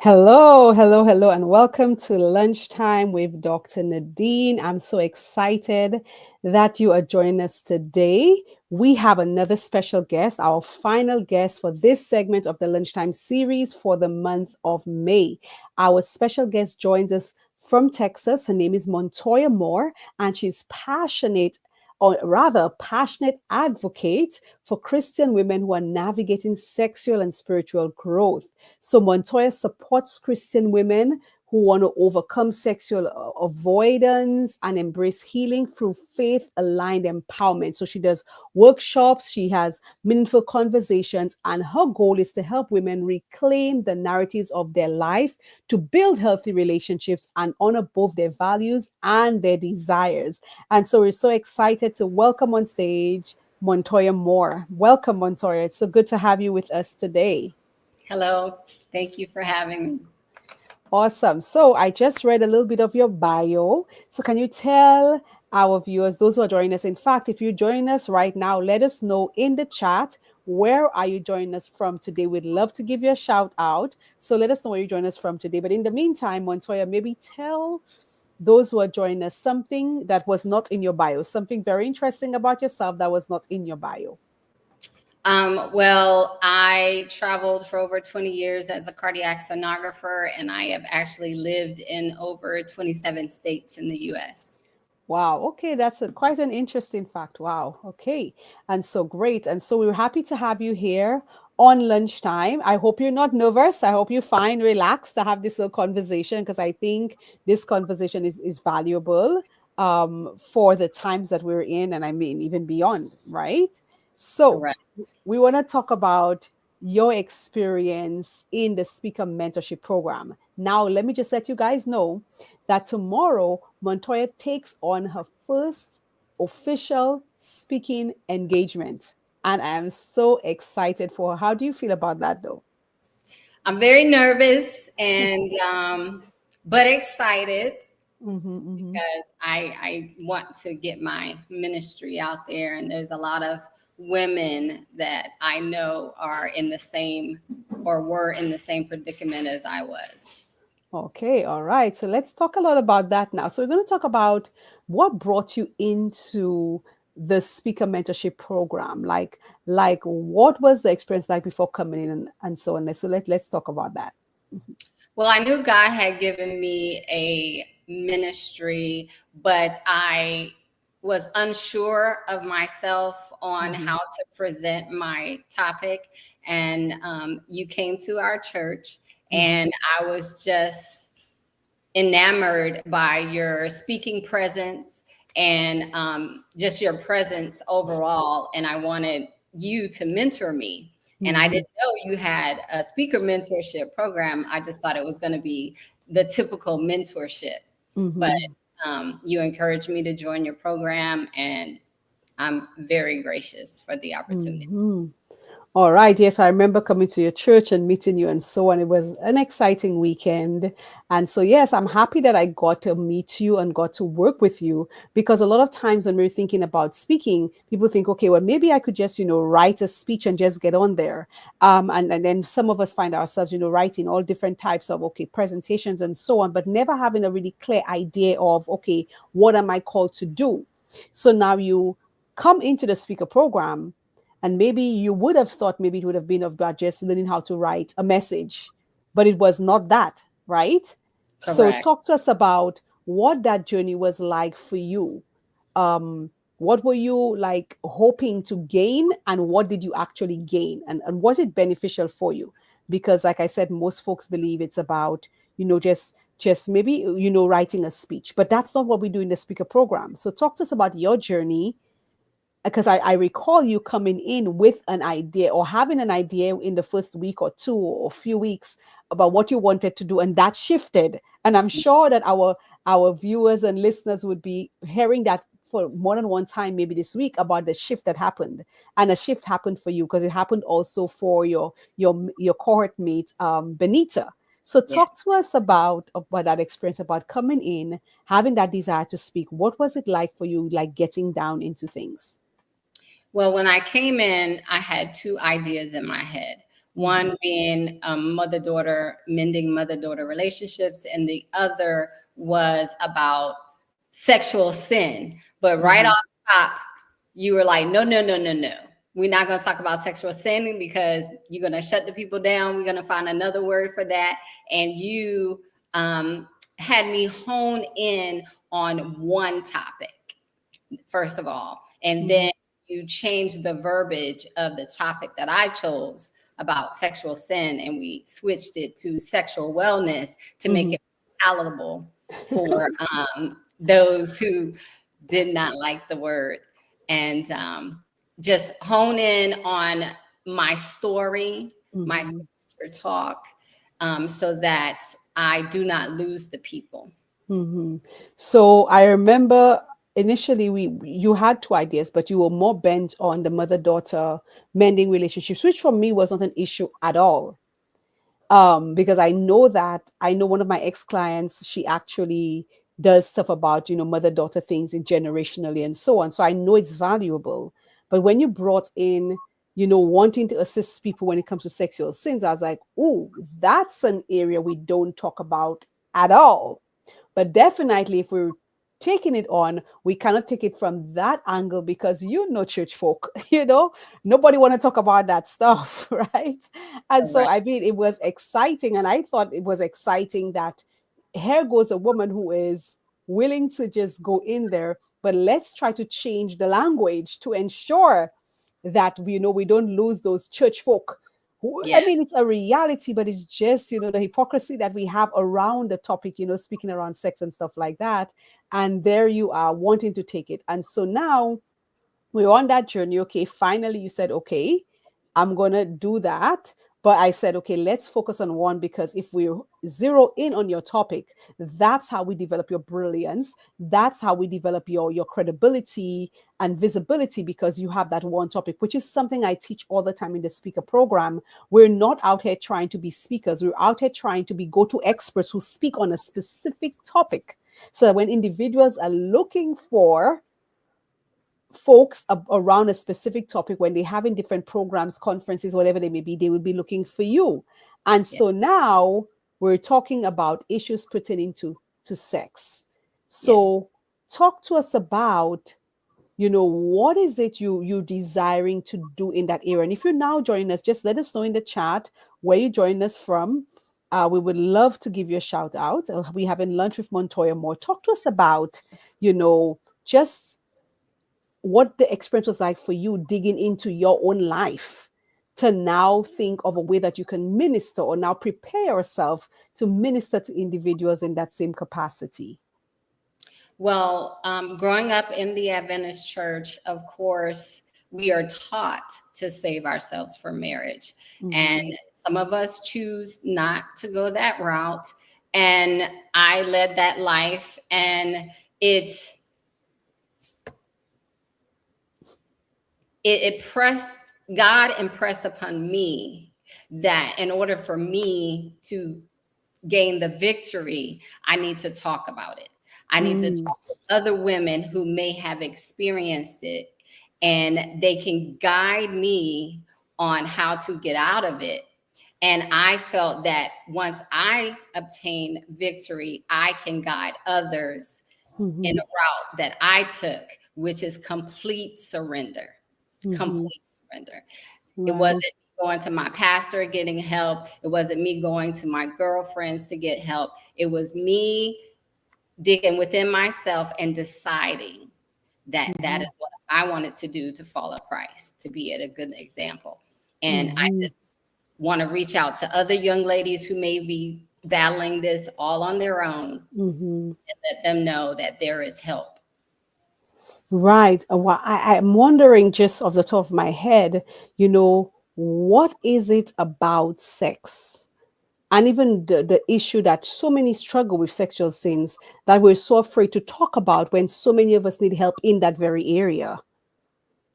Hello, hello, hello, and welcome to Lunchtime with Dr. Nadine. I'm so excited that you are joining us today. We have another special guest, our final guest for this segment of the Lunchtime series for the month of May. Our special guest joins us from Texas. Her name is Montoya Moore, and she's passionate, or rather, passionate advocate for Christian women who are navigating sexual and spiritual growth. So Montoya supports Christian women who want to overcome sexual avoidance and embrace healing through faith aligned empowerment. So she does workshops, she has meaningful conversations, and her goal is to help women reclaim the narratives of their life to build healthy relationships and honor both their values and their desires. And so we're so excited to welcome on stage Montoya Moore. Welcome, Montoya. It's so good to have you with us today. Hello. Thank you for having me. Awesome. So I just read a little bit of your bio. So can you tell our viewers, those who are joining us, in fact, if you're joining us right now, let us know in the chat, where are you joining us from today? We'd love to give you a shout out. So let us know where you're joining us from today. But in the meantime, Montoya, maybe tell those who are joining us something that was not in your bio, something very interesting about yourself that was not in your bio. Well, I traveled for over 20 years as a cardiac sonographer, and I have actually lived in over 27 states in the US. Wow. Okay, that's quite an interesting fact. Wow. Okay, and so great. And so we're happy to have you here on Lunchtime. I hope you're not nervous. I hope you find relaxed to have this little conversation because I think this conversation is valuable for the times that we're in, and I mean even beyond, right? So Correct. we want to talk about your experience in the speaker mentorship program. Now, let me just let you guys know that tomorrow Montoya takes on her first official speaking engagement. And I am so excited for her. How do you feel about that, though? I'm very nervous and but excited Mm-hmm, mm-hmm. because I want to get my ministry out there, and there's a lot of women that I know are in the same or were in the same predicament as I was. Okay, all right. So let's talk a lot about that now. So we're going to talk about what brought you into the speaker mentorship program. Like what was the experience like before coming in and so on. So let's talk about that. Mhm. Well, I knew God had given me a ministry, but I was unsure of myself on Mhm. how to present my topic. And you came to our church, Mhm. and I was just enamored by your speaking presence and just your presence overall. And I wanted you to mentor me. And I Mhm. didn't know you had a speaker mentorship program. I just thought it was going to be the typical mentorship. But Mhm. you encouraged me to join your program, and I'm very gracious for the opportunity. Mhm. All right. Yes, I remember coming to your church and meeting you and so on. It was an exciting weekend. And so, yes, I'm happy that I got to meet you and got to work with you because a lot of times when we're thinking about speaking, people think, okay, well, maybe I could just, write a speech and just get on there. And then some of us find ourselves, writing all different types of, okay, presentations and so on, but never having a really clear idea of, okay, what am I called to do? So now you come into the speaker program and maybe you would have thought maybe it would have been about just learning how to write a message, but it was not that, right? So Correct. talk to us about what that journey was like for you. What were you like hoping to gain, and what did you actually gain? And was it beneficial for you? Because like I said, most folks believe it's about, just maybe, writing a speech, but that's not what we do in the speaker program. So talk to us about your journey because I recall you coming in with an idea or having an idea in the first week or two or few weeks about what you wanted to do, and that shifted. And I'm sure that our viewers and listeners would be hearing that for more than one time, maybe this week, about the shift that happened. And a shift happened for you because it happened also for your cohort mate, Benita. So Yeah. talk to us about that experience, about coming in, having that desire to speak. What was it like for you, like getting down into things? Well, when I came in, I had two ideas in my head. One being mother-daughter, mending mother-daughter relationships, and the other was about sexual sin. But right Mm-hmm. off top, you were like, no, no, no, no, no. We're not going to talk about sexual sin because you're going to shut the people down. We're going to find another word for that. And you had me hone in on one topic, first of all. And Mm-hmm. then you changed the verbiage of the topic that I chose about sexual sin, and we switched it to sexual wellness to make Mm-hmm. it palatable for those who did not like the word. And just hone in on my story, my Mm-hmm. signature talk, so that I do not lose the people. Mm-hmm. So I remember initially we you had two ideas, but you were more bent on the mother-daughter mending relationships, which for me was not an issue at all. Because I know one of my ex-clients, she actually does stuff about, mother-daughter things in generationally and so on. So I know it's valuable. But when you brought in, wanting to assist people when it comes to sexual sins, I was like, oh, that's an area we don't talk about at all. But definitely, if we're taking it on, we cannot take it from that angle because church folk, nobody want to talk about that stuff, right? And so, Correct. I mean, it was exciting, and I thought it was exciting that here goes a woman who is willing to just go in there, but let's try to change the language to ensure that we don't lose those church folk. I mean, Yes. it's a reality, but it's just the hypocrisy that we have around the topic, speaking around sex and stuff like that. And there you are wanting to take it. And so now we're on that journey. Okay, finally you said, okay, I'm gonna do that. But I said, okay, let's focus on one, because if we zero in on your topic, that's how we develop your brilliance. That's how we develop your credibility and visibility, because you have that one topic, which is something I teach all the time in the speaker program. We're not out here trying to be speakers. We're out here trying to be go-to experts who speak on a specific topic. So that when individuals are looking for folks around a specific topic, when they're having different programs, conferences, whatever they may be, they will be looking for you. And Yeah. so now we're talking about issues pertaining to sex. Yeah. So talk to us about what is it you desiring to do in that area. And if you're now joining us, just let us know in the chat where you're joining us from. We would love to give you a shout out. We having lunch with Montoya more. Talk to us about just what the experience was like for you digging into your own life to now think of a way that you can minister, or now prepare yourself to minister to individuals in that same capacity. Well, growing up in the Adventist church, of course, we are taught to save ourselves for marriage. And Mm-hmm. some of us choose not to go that route. And I led that life, and it it pressed God impressed upon me that in order for me to gain the victory, I need to talk about it. I need to Mm-hmm. talk with other women who may have experienced it, and they can guide me on how to get out of it. And I felt that once I obtain victory, I can guide others in Mm-hmm. a route that I took, which is complete surrender. Mm-hmm. Complete surrender. It Right. wasn't going to my pastor getting help. It wasn't me going to my girlfriends to get help. It was me digging within myself and deciding that that Mm-hmm. is what I wanted to do to follow Christ, to be at a good example. And I Mm-hmm. just want to reach out to other young ladies who may be battling this all on their own, Mm-hmm. and let them know that there is help. Right. Well, I'm wondering, just off the top of my head, what is it about sex? And even the issue that so many struggle with sexual sins, that we're so afraid to talk about, when so many of us need help in that very area.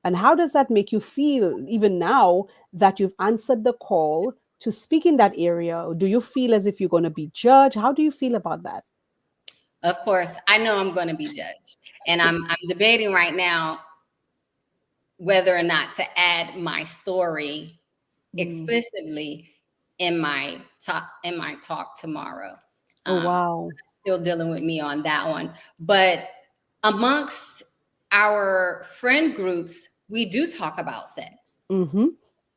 And how does that make you feel, even now that you've answered the call to speak in that area? Do you feel as if you're going to be judged? How do you feel about that? Of course, I know I'm going to be judged. And I'm debating right now whether or not to add my story Mm. explicitly in my talk tomorrow. Oh, Um, wow. Still dealing with me on that one. But amongst our friend groups, we do talk about sex. Mm-hmm.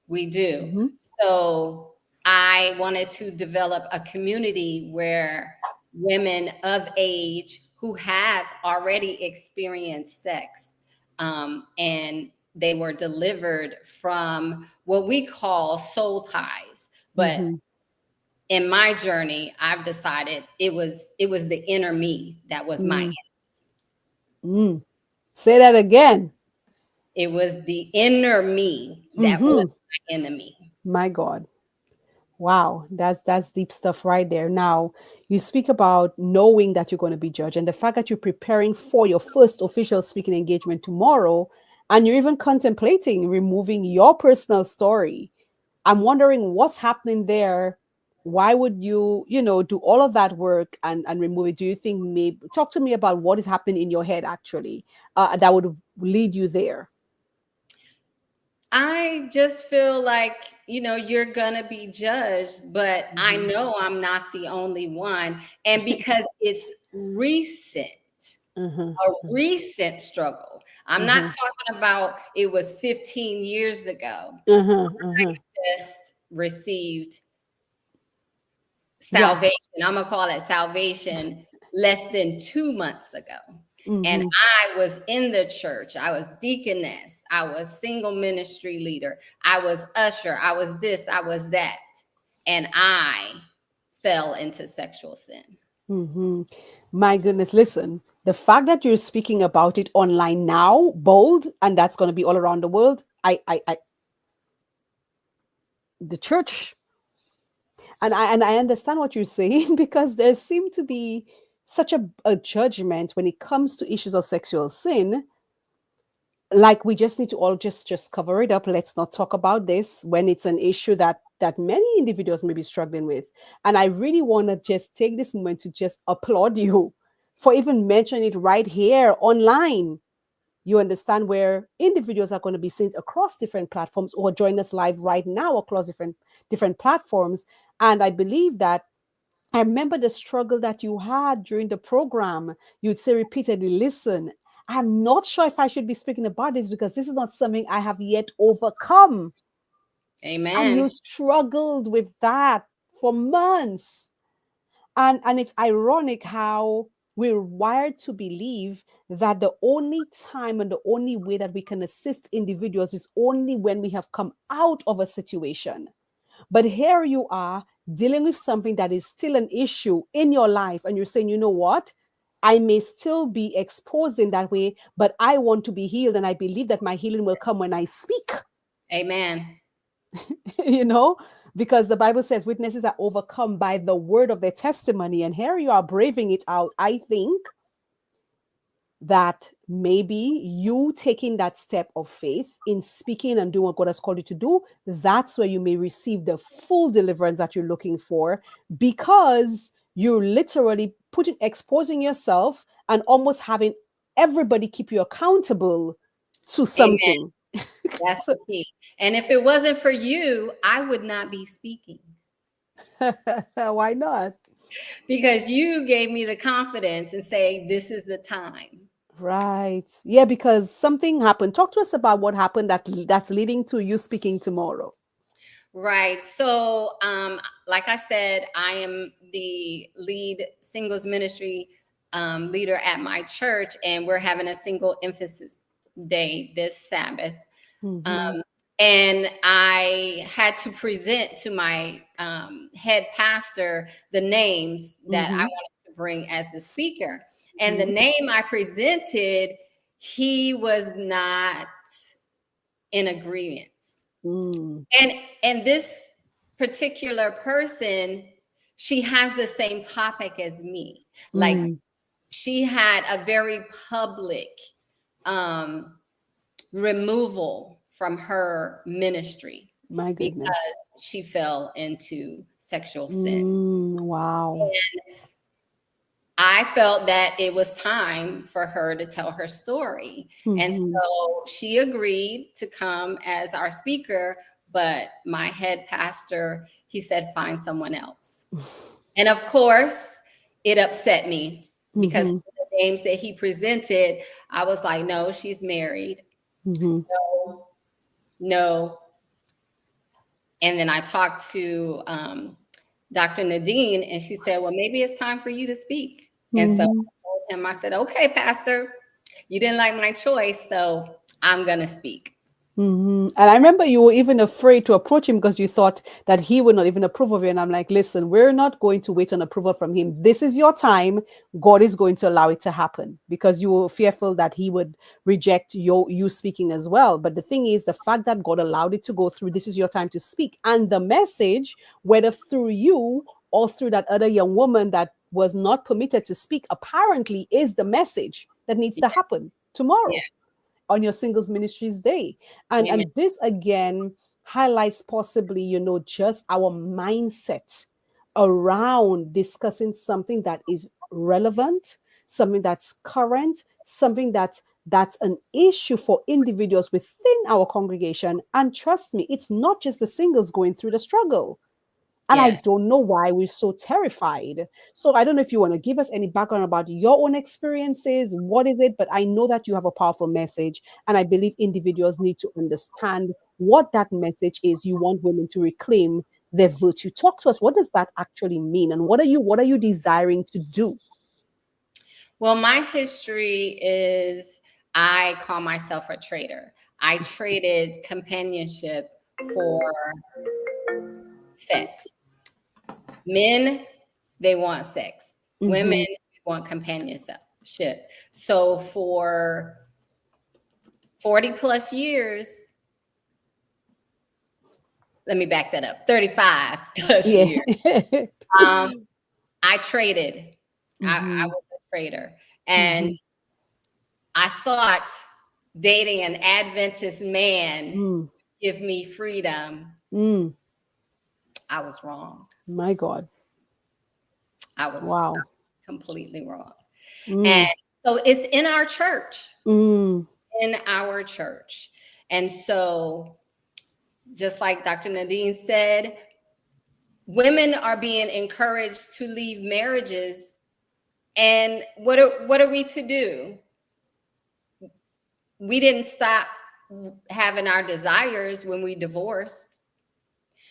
We do. Mm-hmm. So I wanted to develop a community where women of age who have already experienced sex, and they were delivered from what we call soul ties. But Mm-hmm. in my journey, I've decided it was the inner me that was my Mm. Mm. Say that again. it was the inner me that was Mm-hmm. my enemy. My God. Wow, that's deep stuff right there. Now, you speak about knowing that you're going to be judged and the fact that you're preparing for your first official speaking engagement tomorrow and you're even contemplating removing your personal story. I'm wondering what's happening there. Why would you, do all of that work and remove it? Do you think maybe talk to me about what is happening in your head actually that would lead you there? I just feel like, you're going to be judged, but I Mm-hmm. know I'm not the only one. And because it's Uh-huh. a recent struggle, I'm not Uh-huh. talking about it was 15 years ago. Uh-huh. Uh-huh. Just received Yeah. salvation. I'm going to call it salvation less than 2 months ago. And Mm-hmm. I was in the church. I was deaconess. I was single ministry leader. I was usher. I was this. I was that. And I fell into sexual sin. Mm-hmm. My goodness, listen, the fact that you're speaking about it online now, bold, and that's going to be all around the world, the church, and I understand what you're saying because there seems to be such a judgment when it comes to issues of sexual sin. Like we just need to all just cover it up. Let's not talk about this when it's an issue that many individuals may be struggling with. And I really want to just take this moment to just applaud you for even mentioning it right here online. You understand where individuals are going to be seen across different platforms or join us live right now across different platforms. And I believe that I remember the struggle that you had during the program. You'd say repeatedly, listen, I'm not sure if I should be speaking about this because this is not something I have yet overcome. And you Amen. struggled with that for months. And it's ironic how we're wired to believe that the only time and the only way that we can assist individuals is only when we have come out of a situation. But here you are dealing with something that is still an issue in your life, and you're saying, you know what? I may still be exposed in that way, but I want to be healed, and I believe that my healing will come when I speak, Amen. you know, because the Bible says witnesses are overcome by the word of their testimony. And here you are braving it out. I think that maybe you taking that step of faith in speaking and doing what God has called you to do, that's where you may receive the full deliverance that you're looking for because you're literally exposing yourself and almost having everybody keep you accountable to Amen. something. That's So, the key. And if it wasn't for you, I would not be speaking why not? because you gave me the confidence and say, this is the time. Right. Yeah, because something happened. Talk to us about what happened that's leading to you speaking tomorrow. Right. So, like I said, I am the lead singles ministry leader at my church, and we're having a single emphasis day this Sabbath. Mm-hmm. Um, and I had to present to my head pastor the names that I Mm-hmm. wanted to bring as the speaker. And the Mm-hmm. name I presented, he was not in agreement. Mm. And this particular person, she has the same topic as me. Like Mm. she had a very public um removal from her ministry My goodness. because she fell into sexual sin. Mm. Wow. I felt that it was time for her to tell her story. And Mm-hmm. so she agreed to come as our speaker, but my head pastor, he said, find someone else. And of course, it upset me because Mm-hmm. the names that he presented, I was like, no, she's married. Mm-hmm. No, no. And then I talked to Dr. Nadine, and she said, well, maybe it's time for you to speak. And so I Mm-hmm. told him, I said, okay, Pastor, you didn't like my choice, so I'm going to speak. Hmm. And I remember you were even afraid to approach him because you thought that he would not even approve of you. And I'm like, listen, we're not going to wait on approval from him. This is your time. God is going to allow it to happen because you were fearful that he would reject you speaking as well. But the thing is, the fact that God allowed it to go through, this is your time to speak. And the message, whether through you or through that other young woman that was not permitted to speak, apparently is the message that needs to happen Yeah. tomorrow on your singles ministries day. and Amen. and this again highlights possibly, just our mindset around discussing something that is relevant, something that's current, something that's an issue for individuals within our congregation. And trust me, it's not just the singles going through the struggle. And I Yes. don't know why we're so terrified. So I don't know if you want to give us any background about your own experiences. What is it? But I know that you have a powerful message. And I believe individuals need to understand what that message is. You want women to reclaim their virtue. Talk to us. What does that actually mean? And what are you desiring to do? Well, my history is I call myself a trader. I traded companionship for sex. Men, they want sex. Women Mm-hmm. want companionship. So for 40 plus years, let me back that up, 35 plus Yeah. years, um, I traded. I Mm-hmm. was a trader. And Mm-hmm. I thought dating an Adventist man Mm. give me freedom. Mm. I was wrong. My God. I was Wow. completely wrong. And Mm. so it's in our church, Mm. in our church. And so, just like Dr. Nadine said, women are being encouraged to leave marriages. And what are we to do? We didn't stop having our desires when we divorced.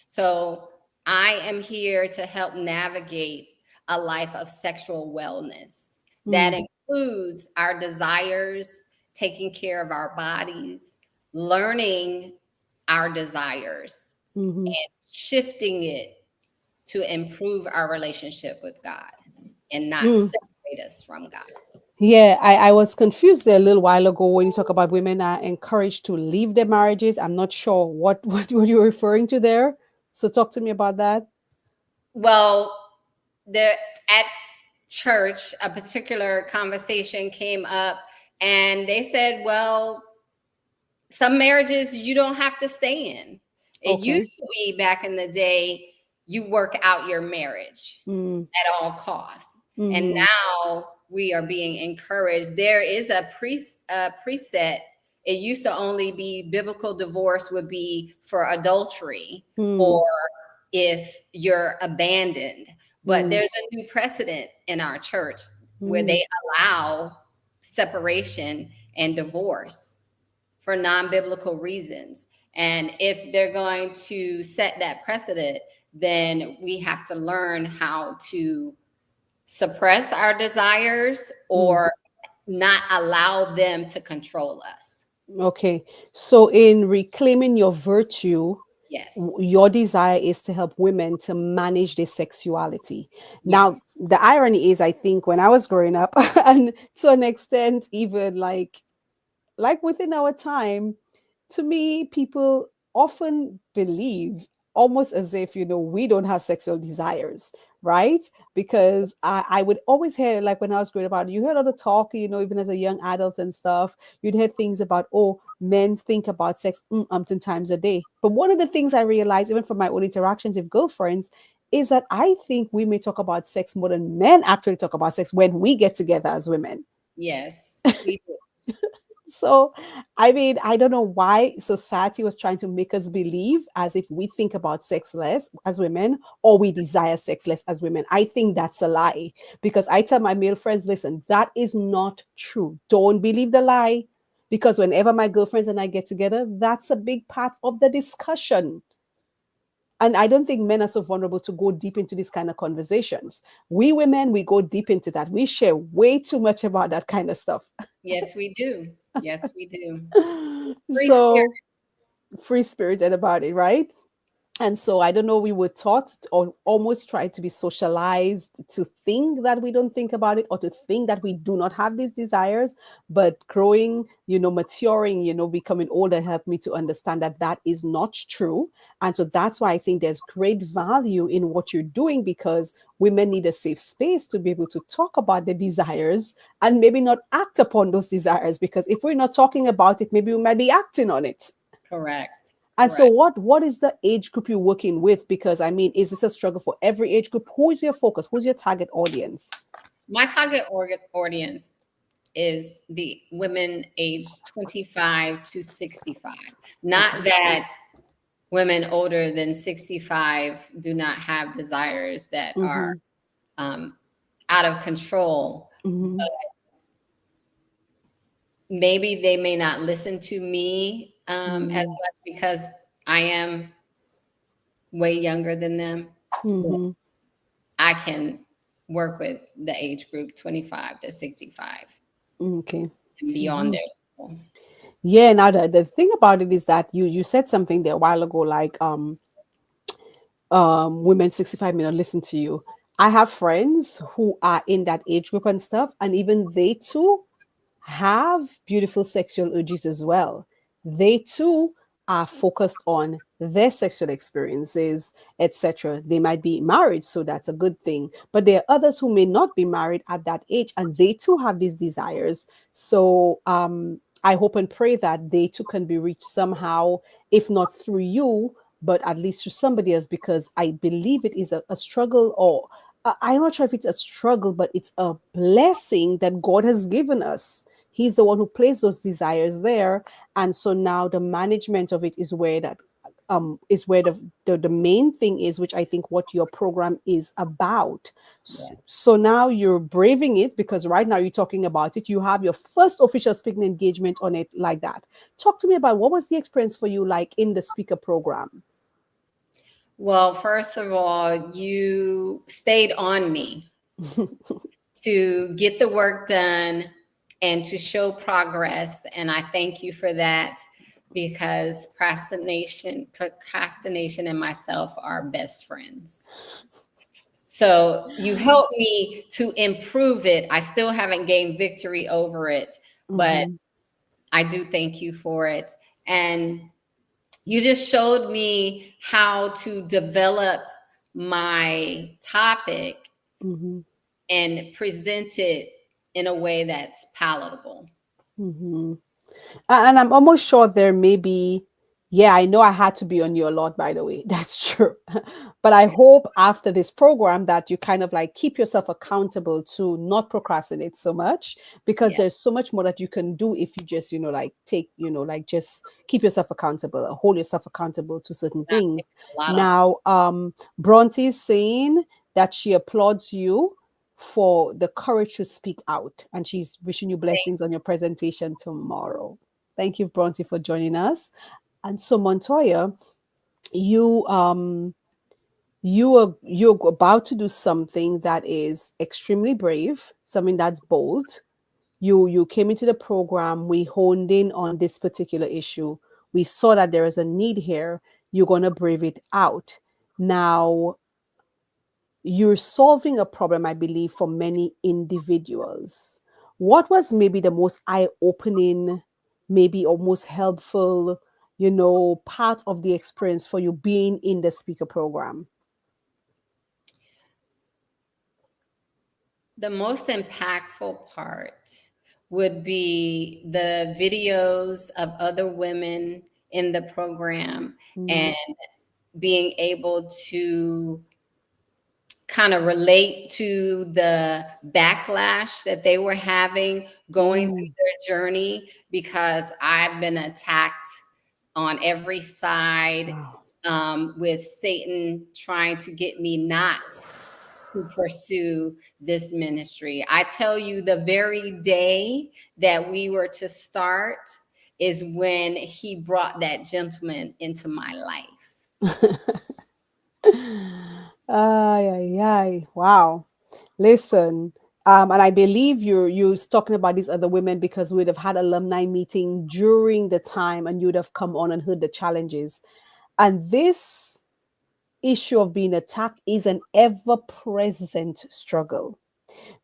So I am here to help navigate a life of sexual wellness that Mm. includes our desires, taking care of our bodies, learning our desires, Mm-hmm. and shifting it to improve our relationship with God and not Mm. separate us from God. Yeah, I was confused there a little while ago when you talk about women are encouraged to leave their marriages. I'm not sure what you're referring to there. So talk to me about that. Well, the at church, a particular conversation came up, and they said, well, some marriages you don't have to stay in. It Okay. used to be back in the day, you work out your marriage Mm, at all costs. And mm-hmm, now we are being encouraged. There is a preset. It used to only be biblical divorce would be for adultery or mm, if you're abandoned. But mm, there's a new precedent in our church where mm, they allow separation and divorce for non-biblical reasons. And if they're going to set that precedent, then we have to learn how to suppress our desires mm. or not allow them to control us. Okay. So in reclaiming your virtue, Yes. your desire is to help women to manage their sexuality. Now, Yes. the irony is, I think when I was growing up, and to an extent, even like within our time, to me, people often believe almost as if, we don't have sexual desires, right? Because I would always hear, like when I was growing up, you heard all the talk, even as a young adult and stuff, you'd hear things about, oh, men think about sex umpteen times a day. But one of the things I realized, even from my own interactions with girlfriends, is that I think we may talk about sex more than men actually talk about sex when we get together as women. Yes. We do. So, I mean, I don't know why society was trying to make us believe as if we think about sex less as women or we desire sex less as women. I think that's a lie because I tell my male friends, listen, that is not true. Don't believe the lie because whenever my girlfriends and I get together, that's a big part of the discussion. And I don't think men are so vulnerable to go deep into these kind of conversations. We women, we go deep into that. We share way too much about that kind of stuff. Yes, we do. Yes, we do. Free spirit. So free spirited about it, right? And so I don't know, we were taught or almost tried to be socialized to think that we don't think about it or to think that we do not have these desires. But growing, maturing, becoming older helped me to understand that that is not true. And so that's why I think there's great value in what you're doing because women need a safe space to be able to talk about their desires and maybe not act upon those desires. Because if we're not talking about it, maybe we might be acting on it. Correct. And so Correct. what is the age group you're working with? Because I mean, is this a struggle for every age group? Who is your focus? Who's your target audience? My target audience is the women aged 25 to 65. Not Okay. that women older than 65 do not have desires that are Mm-hmm. um, out of control. Mm-hmm. Maybe they may not listen to me as Mm-hmm. much because I am way younger than them. But Mm-hmm. I can work with the age group 25 to 65 Okay. and beyond Mm-hmm. their level. Yeah. Now the thing about it is that you said something there a while ago, like women 65 may not listen to you. I have friends who are in that age group and stuff, and even they too have beautiful sexual urges as well. They too are focused on their sexual experiences, etc. They might be married, so that's a good thing. But there are others who may not be married at that age, and they too have these desires. So I hope and pray that they too can be reached somehow, if not through you, but at least through somebody else, because I believe it is a struggle or I'm not sure if it's a struggle, but it's a blessing that God has given us. He's the one who placed those desires there, and so now the management of it is where the main thing is, which I think what your program is about. Yeah. So now you're braving it because right now you're talking about it. You have your first official speaking engagement on it like that. Talk to me about what was the experience for you like in the speaker program. Well, first of all, you stayed on me to get the work done and to show progress. And I thank you for that because procrastination and myself are best friends. So you helped me to improve it. I still haven't gained victory over it, but Mhm, I do thank you for it. And you just showed me how to develop my topic mhm, and present it in a way that's palatable. mhm. And I'm almost sure there may be, yeah, I know I had to be on you a lot, by the way. That's true. But I hope after this program that you kind of like keep yourself accountable to not procrastinate so much because Yeah, there's so much more that you can do if you just, like take, like just keep yourself accountable, or hold yourself accountable to certain that things. takes a lot off. Now, Bronte is saying that she applauds you for the courage to speak out and she's wishing you blessings on your presentation tomorrow. Thank you, Bronte, for joining us. And so, Montoya, you you're about to do something that is extremely brave, something that's bold. You came into the program. We honed in on this particular issue. We saw that there is a need here. You're gonna brave it out. Now, you're solving a problem, I believe, for many individuals. What was maybe the most eye opening, maybe almost helpful, part of the experience for you being in the speaker program? The most impactful part would be the videos of other women in the program Mm, and being able to kind of relate to the backlash that they were having going through Mm. their journey, because I've been attacked on every side, Wow. with Satan trying to get me not to pursue this ministry. I tell you, the very day that we were to start is when he brought that gentleman into my life. Ay, ay, ay. Wow. Listen, and I believe you're talking about these other women because we'd have had alumni meeting during the time and you'd have come on and heard the challenges. And this issue of being attacked is an ever-present struggle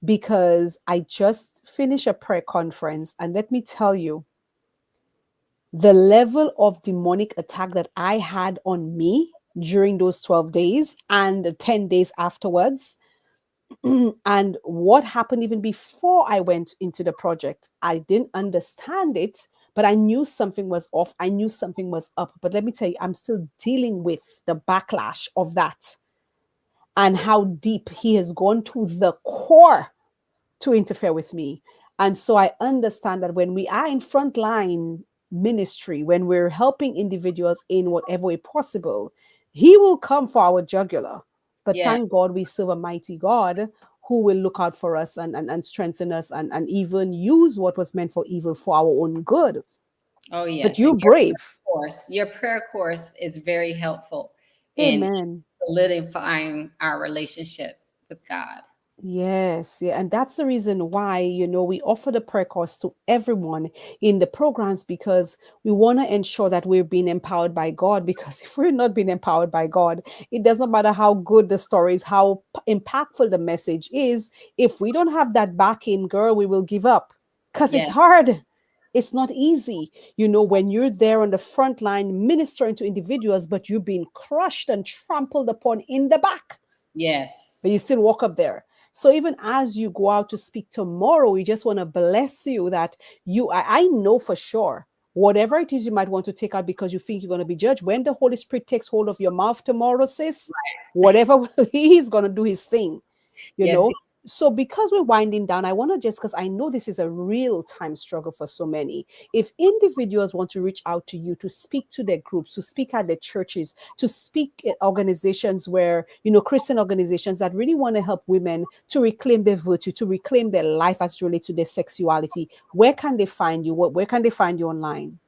because I just finished a prayer conference, and let me tell you, the level of demonic attack that I had on me during those 12 days and the 10 days afterwards, and what happened even before I went into the project. I didn't understand it, but I knew something was off. I knew something was up. But let me tell you, I'm still dealing with the backlash of that and how deep he has gone to the core to interfere with me. And so I understand that when we are in frontline ministry, when we're helping individuals in whatever way possible, he will come for our jugular. But Yeah. thank God we serve a mighty God who will look out for us and strengthen us and even use what was meant for evil for our own good. Oh, But yes. you And brave. your prayer course is very helpful in Amen. solidifying our relationship with God. Yes, yeah, and that's the reason why, we offer the prayer course to everyone in the programs because we want to ensure that we're being empowered by God. Because if we're not being empowered by God, it doesn't matter how good the story is, how impactful the message is. If we don't have that backing, girl, we will give up because it's Yes. hard. It's not easy, when you're there on the front line ministering to individuals, but you're being crushed and trampled upon in the back, Yes. but you still walk up there. So even as you go out to speak tomorrow, we just want to bless you that I know for sure whatever it is you might want to take out because you think you're going to be judged, when the Holy Spirit takes hold of your mouth tomorrow, sis, whatever he's going to do his thing, you Yes. know. So because we're winding down, I want to just, because I know this is a real time struggle for so many, if individuals want to reach out to you to speak to their groups, to speak at their churches, to speak at organizations where, Christian organizations that really want to help women to reclaim their virtue, to reclaim their life as it relates to their sexuality, where can they find you? Where can they find you online?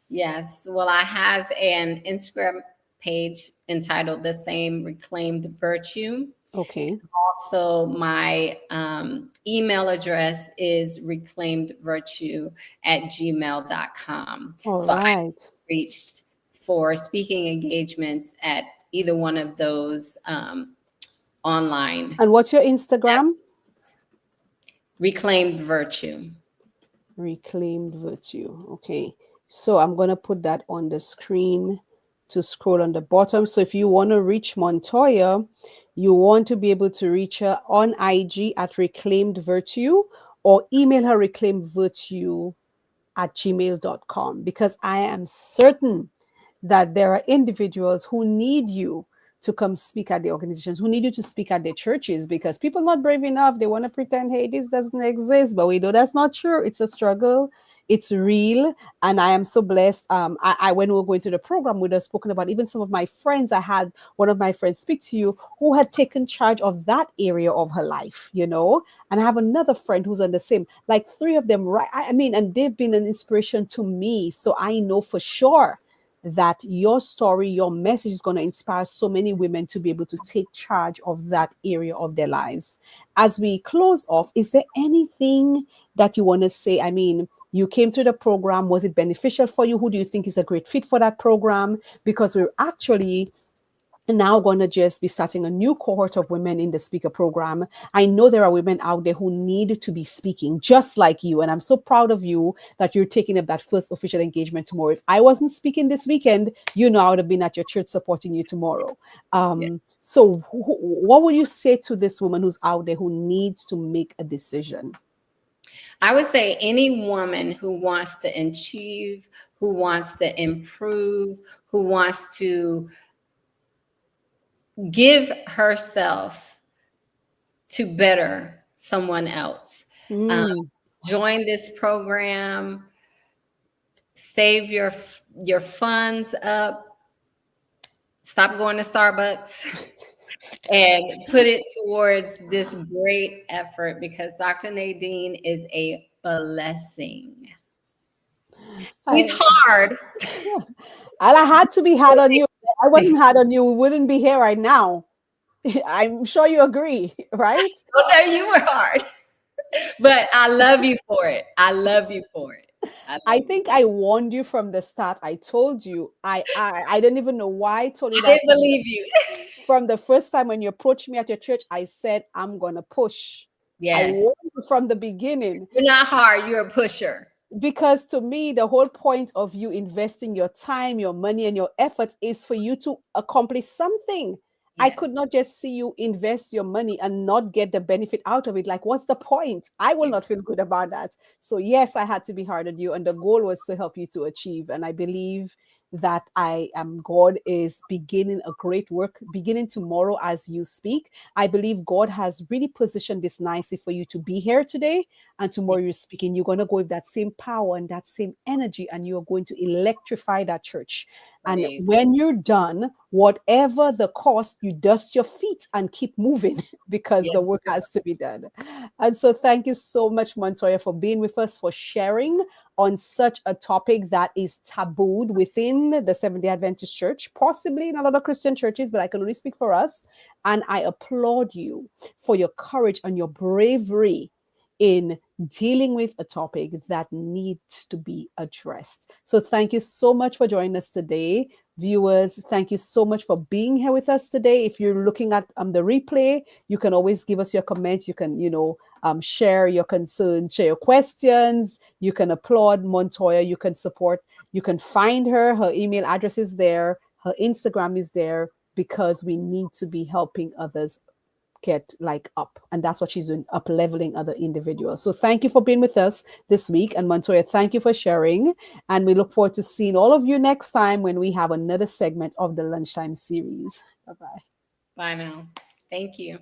Yes. Well, I have an Instagram page entitled The Same Reclaimed Virtue. Okay. Also, my email address is reclaimedvirtue@gmail.com. All So I right. reached for speaking engagements at either one of those online. And what's your Instagram? Reclaimed Virtue. Reclaimed virtue. Okay. So I'm going to put that on the screen to scroll on the bottom. So if you want to reach Montoya, you want to be able to reach her on IG at reclaimed virtue or email her reclaimedvirtue@gmail.com, because I am certain that there are individuals who need you to come speak at the organizations, who need you to speak at their churches, because people not brave enough. They want to pretend, hey, this doesn't exist, but we know that's not true. It's a struggle. It's real. And I am so blessed. When we were going through the program, we'd have spoken about even some of my friends. I had one of my friends speak to you who had taken charge of that area of her life, and I have another friend who's on the same, like three of them, right? I mean, and they've been an inspiration to me. So I know for sure that your story, your message is going to inspire so many women to be able to take charge of that area of their lives. As we close off, is there anything that you want to say? I mean, you came through the program. Was it beneficial for you? Who do you think is a great fit for that program? Because we're actually now going to just be starting a new cohort of women in the speaker program. I know there are women out there who need to be speaking just like you. And I'm so proud of you that you're taking up that first official engagement tomorrow. If I wasn't speaking this weekend, I would have been at your church supporting you tomorrow. Yes. So what would you say to this woman who's out there who needs to make a decision? I would say any woman who wants to achieve, who wants to improve, who wants to give herself to better someone else. Um, Mm. join this program, save your funds up, stop going to Starbucks, and put it towards this great effort because Dr. Nadine is a blessing. She's I, hard. and I had to be hard on you. If I wasn't hard on you, we wouldn't be here right now. I'm sure you agree, right? Oh no, you were hard. But I love you for it. I love you for it. I I love you. think I warned you from the start. I told you. I didn't even know why I told you I that didn't believe you. from the first time when you approached me at your church. I said I'm gonna push. I Yes. warned you from the beginning. You're not hard, you're a pusher. Because to me, the whole point of you investing your time, your money, and your efforts is for you to accomplish something. I could Yes. not just see you invest your money and not get the benefit out of it. Like, what's the point? I will not feel good about that. So, yes, I had to be hard on you, and the goal was to help you to achieve. And I believe that I am God is beginning a great work beginning tomorrow as you speak. I believe God has really positioned this nicely for you to be here today, and tomorrow you're speaking, you're going to go with that same power and that same energy, and you're going to electrify that church. And Praise. when you're done, whatever the cost, you dust your feet and keep moving because the Yes, work has to be done. And so, thank you so much, Montoya, for being with us, for sharing on such a topic that is tabooed within the Seventh day Adventist Church, possibly in a lot of Christian churches, but I can only speak for us. And I applaud you for your courage and your bravery in dealing with a topic that needs to be addressed. So, thank you so much for joining us today. Viewers, thank you so much for being here with us today. If you're looking at the replay, you can always give us your comments. You can, share your concerns, share your questions. You can applaud Montoya. You can support. You can find her. Her email address is there. Her Instagram is there because we need to be helping others get like up, and that's what she's doing, up leveling other individuals. So thank you for being with us this week, and Montoya, thank you for sharing, and we look forward to seeing all of you next time when we have another segment of the Lunchtime series. Bye bye. bye now. Thank you.